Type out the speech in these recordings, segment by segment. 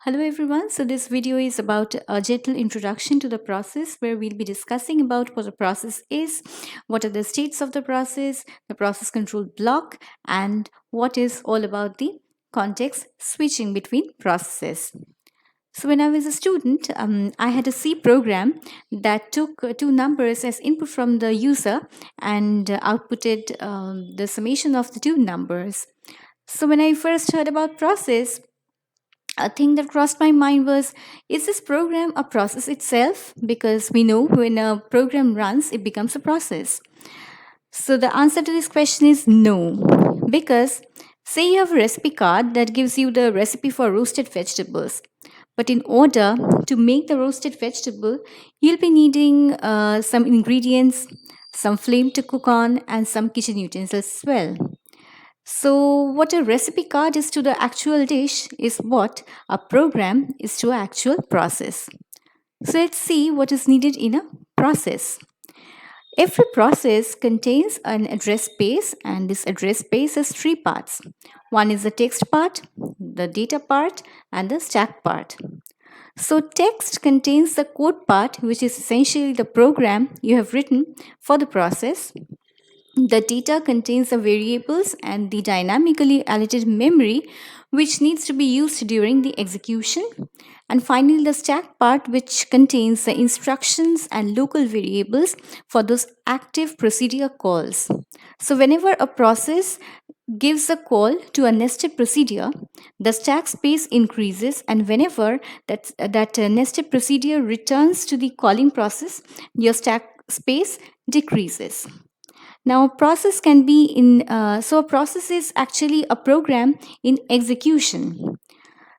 Hello everyone. So this video is about a gentle introduction to the process where we'll be discussing about what a process is, what are the states of the process control block, and what is all about the context switching between processes. So when I was a student, I had a C program that took two numbers as input from the user and outputted the summation of the two numbers. So when I first heard about process, a thing that crossed my mind was, is this program a process itself? Because we know when a program runs, it becomes a process. So the answer to this question is no. Because say you have a recipe card that gives you the recipe for roasted vegetables. But in order to make the roasted vegetable, you'll be needing some ingredients, some flame to cook on, and some kitchen utensils as well. So, what a recipe card is to the actual dish is what a program is to an actual process. So, let's see what is needed in a process. Every process contains an address space, and this address space has three parts. One is the text part, the data part, and the stack part. So, text contains the code part, which is essentially the program you have written for the process. The data contains the variables and the dynamically allocated memory which needs to be used during the execution. And finally, the stack part, which contains the instructions and local variables for those active procedure calls. So, whenever a process gives a call to a nested procedure, the stack space increases, and whenever that nested procedure returns to the calling process, your stack space decreases. Now, a process can be so a process is actually a program in execution.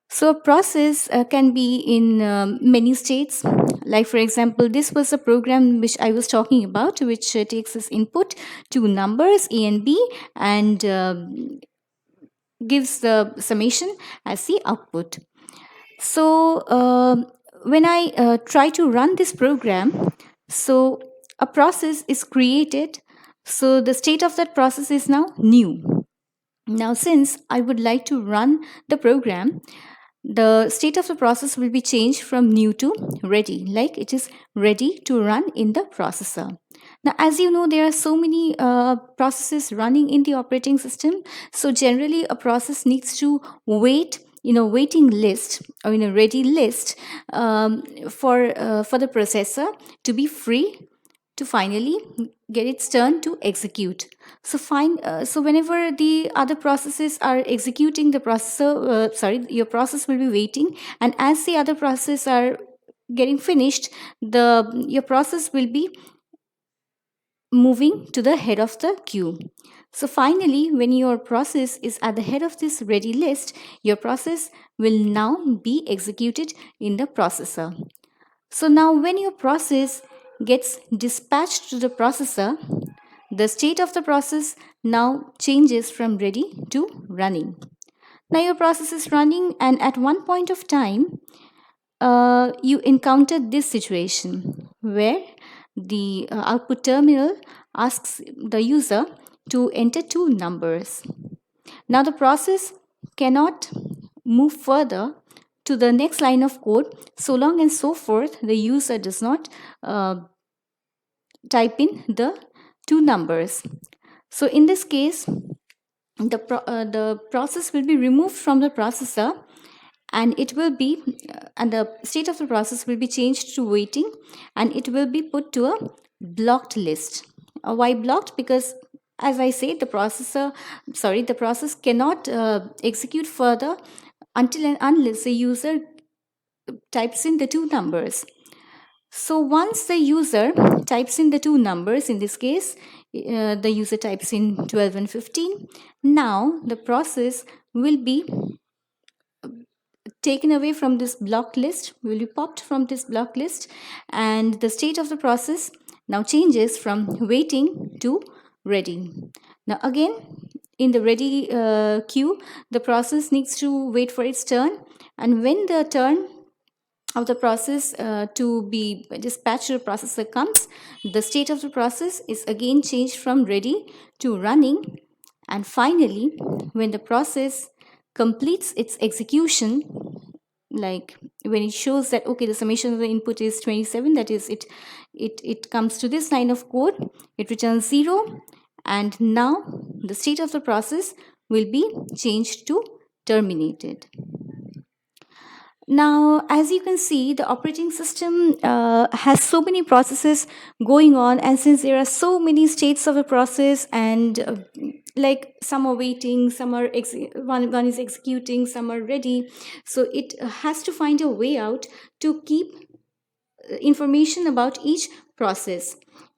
So, a process can be in many states. Like, for example, this was a program which I was talking about, which takes as input two numbers, A and B, and gives the summation as the output. So, when I try to run this program, so a process is created. So, the state of that process is now new. Now, since I would like to run the program, the state of the process will be changed from new to ready, like it is ready to run in the processor. Now, as you know, there are so many processes running in the operating system. So, generally, a process needs to wait in a waiting list or in a ready list for the processor to be free to finally get its turn to execute. So whenever the other processes are executing, your process will be waiting, and as the other processes are getting finished, your process will be moving to the head of the queue. So finally, when your process is at the head of this ready list, your process will now be executed in the processor. So now when your process gets dispatched to the processor, the state of the process now changes from ready to running. Now your process is running, and at one point of time, you encounter this situation where the output terminal asks the user to enter two numbers. Now the process cannot move further to the next line of code so long and so forth the user does not type in the two numbers. So in this case, the process will be removed from the processor, and it will be and the state of the process will be changed to waiting, and it will be put to a blocked list. Why blocked? Because as I say, the process cannot execute further until and unless the user types in the two numbers. So once the user types in the two numbers, in this case, the user types in 12 and 15, now the process will be taken away from this blocked list, will be popped from this blocked list, and the state of the process now changes from waiting to ready. Now again, in the ready queue, the process needs to wait for its turn, and when the turn of the process to be dispatched to the processor comes, the state of the process is again changed from ready to running, and finally, when the process completes its execution, like when it shows that okay, the summation of the input is 27, that is it comes to this line of code, it returns 0, and now the state of the process will be changed to terminated. Now, as you can see, the operating system has so many processes going on, and since there are so many states of the process, and like some are waiting, some are one is executing, some are ready, so it has to find a way out to keep information about each process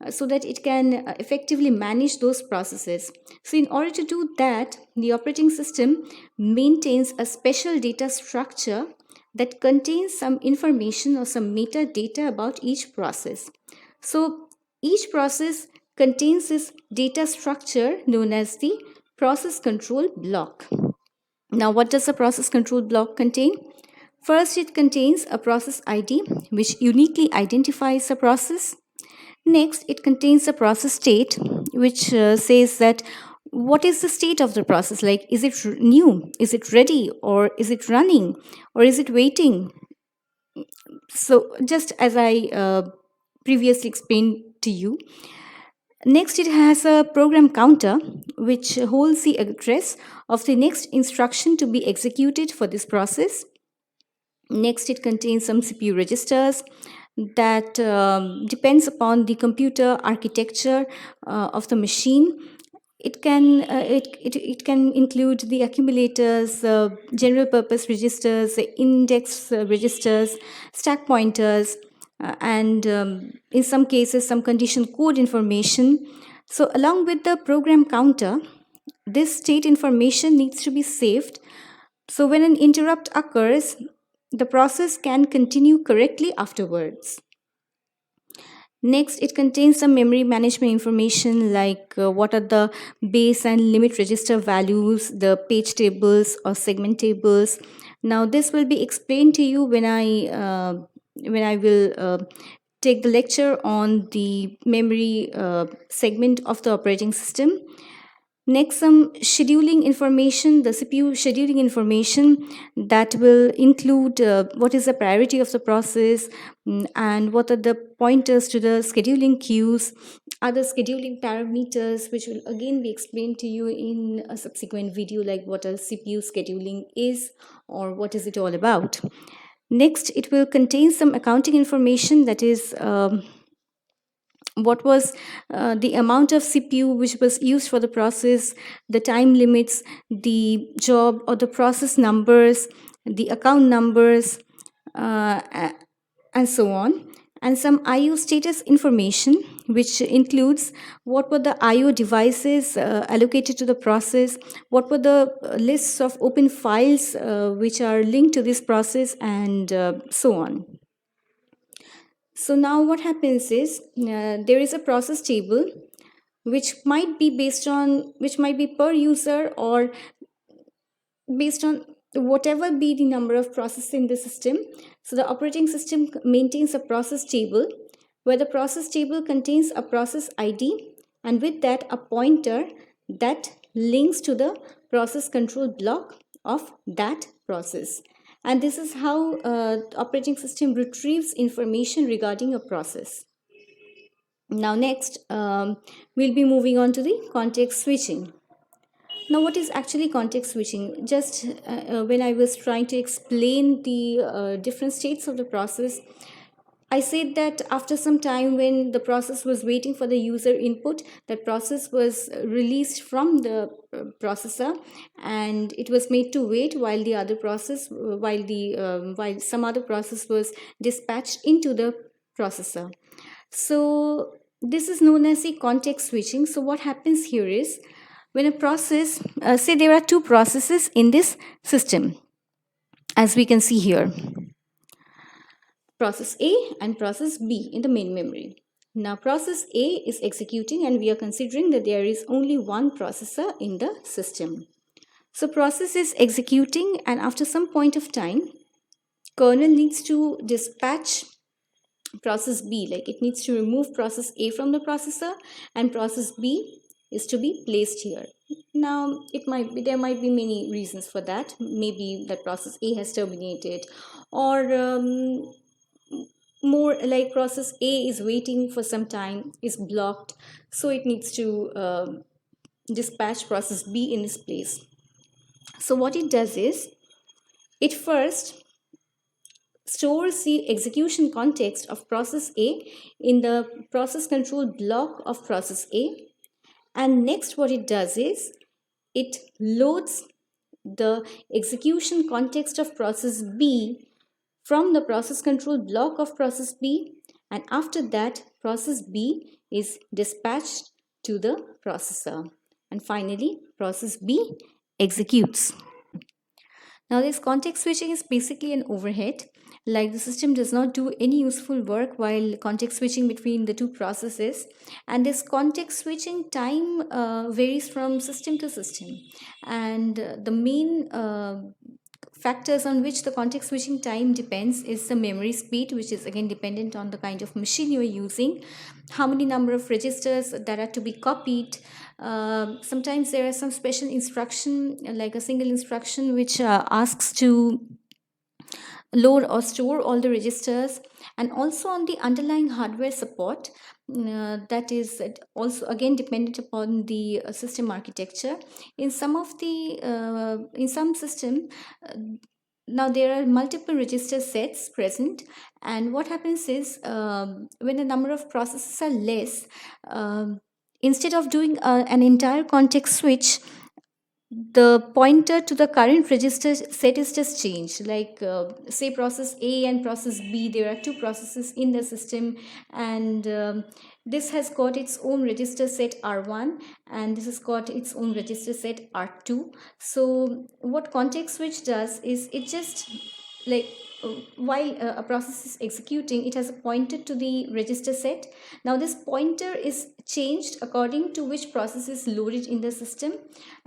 so that it can effectively manage those processes. So, in order to do that, the operating system maintains a special data structure that contains some information or some metadata about each process. So, each process contains this data structure known as the process control block. Now, what does a process control block contain? First, it contains a process ID which uniquely identifies a process. Next, it contains a process state which says that what is the state of the process, like is it new, is it ready, or is it running, or is it waiting. So just as I previously explained to you. Next, it has a program counter which holds the address of the next instruction to be executed for this process. Next, it contains some CPU registers that depends upon the computer architecture of the machine. It can include the accumulators, general purpose registers, index registers, stack pointers, and in some cases some condition code information. So along with the program counter, this state information needs to be saved, so when an interrupt occurs, the process can continue correctly afterwards. Next, it contains some memory management information like what are the base and limit register values, the page tables or segment tables. Now, this will be explained to you when I will take the lecture on the memory segment of the operating system. Next, some scheduling information, the CPU scheduling information that will include what is the priority of the process, and what are the pointers to the scheduling queues, other scheduling parameters, which will again be explained to you in a subsequent video, like what a CPU scheduling is or what is it all about. Next, it will contain some accounting information, that is what was the amount of CPU which was used for the process, the time limits, the job or the process numbers, the account numbers, and so on. And some IO status information, which includes what were the IO devices allocated to the process, what were the lists of open files which are linked to this process, and so on. So now what happens is there is a process table which might be per user or based on whatever be the number of processes in the system. So the operating system maintains a process table where the process table contains a process ID, and with that a pointer that links to the process control block of that process. And this is how operating system retrieves information regarding a process. Now next, we'll be moving on to the context switching. Now, what is actually context switching? Just when I was trying to explain the different states of the process, I said that after some time, when the process was waiting for the user input, that process was released from the processor, and it was made to wait while the other process, while some other process was dispatched into the processor. So this is known as the context switching. So what happens here is, when a process, say there are two processes in this system, as we can see here, process A and process B in the main memory. Now process A is executing, and we are considering that there is only one processor in the system. So process is executing, and after some point of time, kernel needs to dispatch process B, like it needs to remove process A from the processor, and process B is to be placed here. Now there might be many reasons for that. Maybe that process A has terminated, or more like process A is waiting for some time, is blocked, so it needs to dispatch process B in its place. So what it does is, it first stores the execution context of process A in the process control block of process A, and next what it does is it loads the execution context of process B from the process control block of process B, and after that process B is dispatched to the processor, and finally process B executes. Now, this context switching is basically an overhead. Like, the system does not do any useful work while context switching between the two processes, and this context switching time varies from system to system. And the main factors on which the context switching time depends is the memory speed, which is again dependent on the kind of machine you are using, how many number of registers that are to be copied. Sometimes there are some special instruction, like a single instruction, which asks to load or store all the registers, and also on the underlying hardware support. That is also again dependent upon the system architecture. In some system, uh, now there are multiple register sets present, and what happens is, when the number of processes are less, instead of doing an entire context switch, the pointer to the current register set is just changed. Like, say process A and process B, there are two processes in the system, and this has got its own register set R1, and this has got its own register set R2. So what context switch does is, it just, like, while a process is executing, it has a pointer to the register set. Now this pointer is changed according to which process is loaded in the system,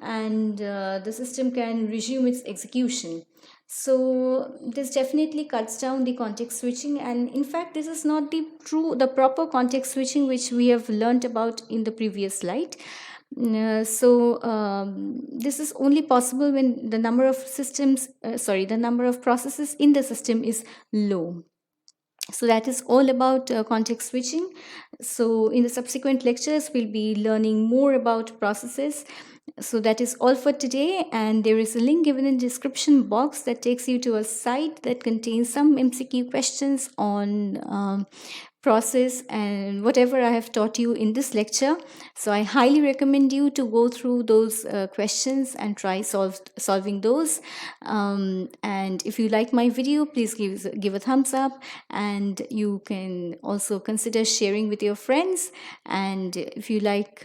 and the system can resume its execution. So this definitely cuts down the context switching, and in fact this is not the proper context switching which we have learnt about in the previous slide. This is only possible when the number of the number of processes in the system is low. So that is all about context switching. So in the subsequent lectures, we'll be learning more about processes. So that is all for today, and there is a link given in the description box that takes you to a site that contains some MCQ questions on process and whatever I have taught you in this lecture. So I highly recommend you to go through those questions and try solving those. And if you like my video, please give a thumbs up, and you can also consider sharing with your friends. And if you like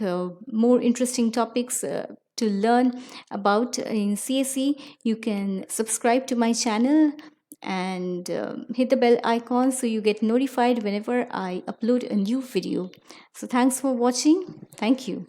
more interesting topics to learn about in CSE, you can subscribe to my channel and hit the bell icon so you get notified whenever I upload a new video. So thanks for watching. Thank you.